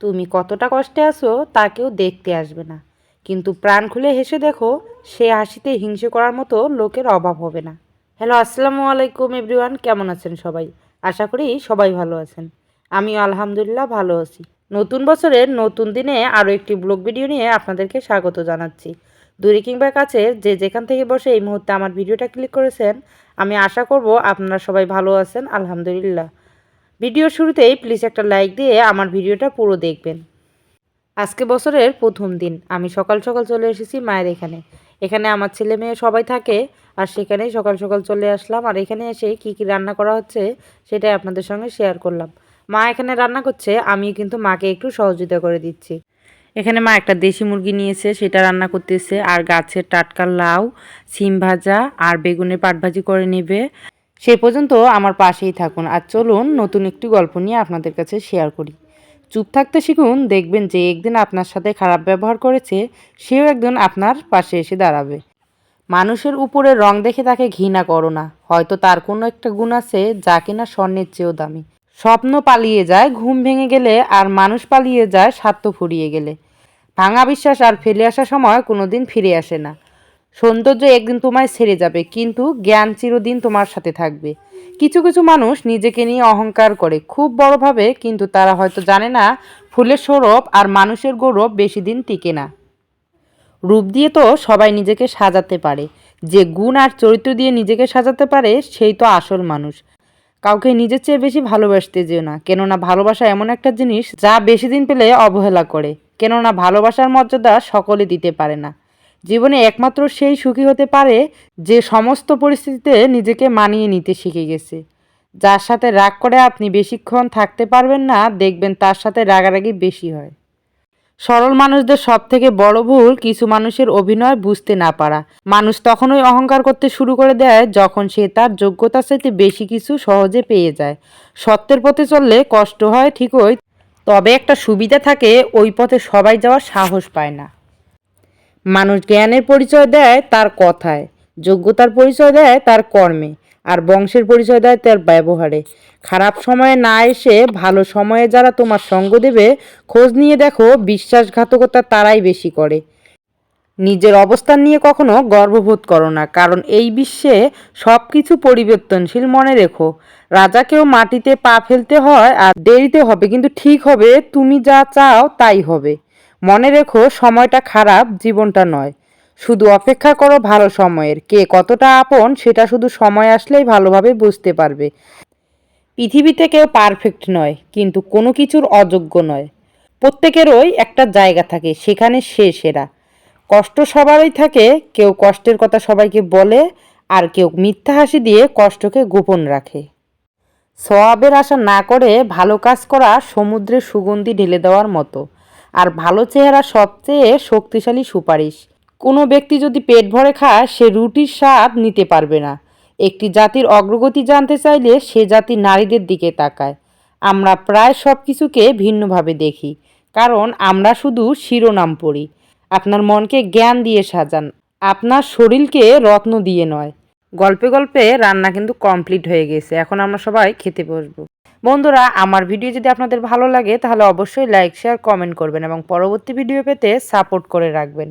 তুমি কতটা কষ্টে আছো তা কেউ দেখতে আসবে না, কিন্তু প্রাণ খুলে হেসে দেখো, সে হাসিতে হিংসে করার মতো লোকের অভাব হবে না। হ্যালো, আসসালামু আলাইকুম এভরিওয়ান, কেমন আছেন সবাই? আশা করি সবাই ভালো আছেন। আমিও আলহামদুলিল্লাহ ভালো আছি। নতুন বছরের নতুন দিনে আরও একটি ব্লগ ভিডিও নিয়ে আপনাদেরকে স্বাগত জানাচ্ছি। দূরে কিংবা কাছে যে যেখান থেকে বসে এই মুহূর্তে আমার ভিডিওটা ক্লিক করেছেন, আমি আশা করব আপনারা সবাই ভালো আছেন আলহামদুলিল্লাহ। ভিডিওর শুরুতেই প্লিজ একটা লাইক দিয়ে আমার ভিডিওটা পুরো দেখবেন। আজকে বছরের প্রথম দিন আমি সকাল সকাল চলে এসেছি মায়ের এখানে। এখানে আমার ছেলে মেয়ে সবাই থাকে, আর সেখানেই সকাল সকাল চলে আসলাম। আর এখানে এসে কি কি রান্না করা হচ্ছে সেটাই আপনাদের সঙ্গে শেয়ার করলাম। মা এখানে রান্না করছে, আমি কিন্তু মাকে একটু সহযোগিতা করে দিচ্ছি। এখানে মা একটা দেশি মুরগি নিয়েছে, সেটা রান্না করতেছে। আর গাছের টাটকা লাউ, সিম ভাজা আর বেগুনের পাট ভাজি করে নেবে। সেই পর্যন্ত আমার পাশেই থাকুন, আর চলুন নতুন একটি গল্প নিয়ে আপনাদের কাছে শেয়ার করি। চুপ থাকতে শিখুন, দেখবেন যে একদিন আপনার সাথে খারাপ ব্যবহার করেছে সেও একদিন আপনার পাশে এসে দাঁড়াবে। মানুষের উপরে রং দেখে তাকে ঘৃণা করো না, হয়তো তার কোনো একটা গুণ আছে যা কিনা স্বর্ণের চেয়েও দামি। স্বপ্ন পালিয়ে যায় ঘুম ভেঙে গেলে, আর মানুষ পালিয়ে যায় স্বার্থ ফুরিয়ে গেলে। ভাঙা বিশ্বাস আর ফেলে আসা সময় কোনোদিন ফিরে আসে না। সৌন্দর্য একদিন তোমায় ছেড়ে যাবে, কিন্তু জ্ঞান চিরদিন তোমার সাথে থাকবে। কিছু কিছু মানুষ নিজেকে নিয়ে অহংকার করে খুব বড়ভাবে, কিন্তু তারা হয়তো জানে না ফুলের সৌরভ আর মানুষের গৌরব বেশি দিন টিকে না। রূপ দিয়ে তো সবাই নিজেকে সাজাতে পারে, যে গুণ আর চরিত্র দিয়ে নিজেকে সাজাতে পারে সেই তো আসল মানুষ। কাউকে নিজের চেয়ে বেশি ভালোবাসতে যেও না, কেননা ভালোবাসা এমন একটা জিনিস যা বেশি দিন পেলে অবহেলা করে। কেননা ভালোবাসার মর্যাদা সকলে দিতে পারে না। জীবনে একমাত্র সেই সুখী হতে পারে যে সমস্ত পরিস্থিতিতে নিজেকে মানিয়ে নিতে শিখে গেছে। যার সাথে রাগ করে আপনি বেশিক্ষণ থাকতে পারবেন না, দেখবেন তার সাথে রাগারাগি বেশি হয়। সরল মানুষদের সব থেকে বড় ভুল কিছু মানুষের অভিনয় বুঝতে না পারা। মানুষ তখনই অহংকার করতে শুরু করে দেয় যখন সে তার যোগ্যতার চাইতে বেশি কিছু সহজে পেয়ে যায়। সত্যের পথে চললে কষ্ট হয় ঠিকই, তবে একটা সুবিধা থাকে, ওই পথে সবাই যাওয়ার সাহস পায় না। মানুষ জ্ঞানের পরিচয় দেয় তার কথায়, যোগ্যতার পরিচয় দেয় তার কর্মে, আর বংশের পরিচয় দেয় তার ব্যবহারে। খারাপ সময়ে না এসে ভালো সময়ে যারা তোমার সঙ্গ দেবে, খোঁজ নিয়ে দেখো বিশ্বাসঘাতকতা তারাই বেশি করে। নিজের অবস্থান নিয়ে কখনো গর্ববোধ করো না, কারণ এই বিশ্বে সব কিছু পরিবর্তনশীল। মনে রেখো, রাজাকেও মাটিতে পা ফেলতে হয়, আর দেরিতে হবে কিন্তু ঠিক হবে। তুমি যা চাও তাই হবে। মনে রেখো, সময়টা খারাপ, জীবনটা নয়। শুধু অপেক্ষা করো ভালো সময়ের। কে কতটা আপন সেটা শুধু সময় আসলেই ভালোভাবে বুঝতে পারবে। পৃথিবীতে কেউ পারফেক্ট নয়, কিন্তু কোনো কিছুর অযোগ্য নয়। প্রত্যেকেরই একটা জায়গা থাকে, সেখানে সে সেরা। কষ্ট সবারই থাকে, কেউ কষ্টের কথা সবাইকে বলে, আর কেউ মিথ্যা হাসি দিয়ে কষ্টকে গোপন রাখে। সওয়াবের আশা না করে ভালো কাজ করা সমুদ্রে সুগন্ধি ঢেলে দেওয়ার মতো। আর ভালো চেহারা সবচেয়ে শক্তিশালী সুপারিশ। কোনো ব্যক্তি যদি পেট ভরে খায়, সে রুটির স্বাদ নিতে পারবে না। একটি জাতির অগ্রগতি জানতে চাইলে সে জাতি নারীদের দিকে তাকায়। আমরা প্রায় সব কিছুকে ভিন্নভাবে দেখি, কারণ আমরা শুধু শিরোনাম পড়ি। আপনার মনকে জ্ঞান দিয়ে সাজান, আপনার শরীরকে রত্ন দিয়ে নয়। গল্পে গল্পে রান্না কিন্তু কমপ্লিট হয়ে গেছে, এখন আমরা সবাই খেতে বসবো। বন্ধুরা, আমার ভিডিও যদি আপনাদের ভালো লাগে তাহলে অবশ্যই লাইক শেয়ার কমেন্ট করবেন, এবং পরবর্তী ভিডিও পেতে সাপোর্ট করে রাখবেন।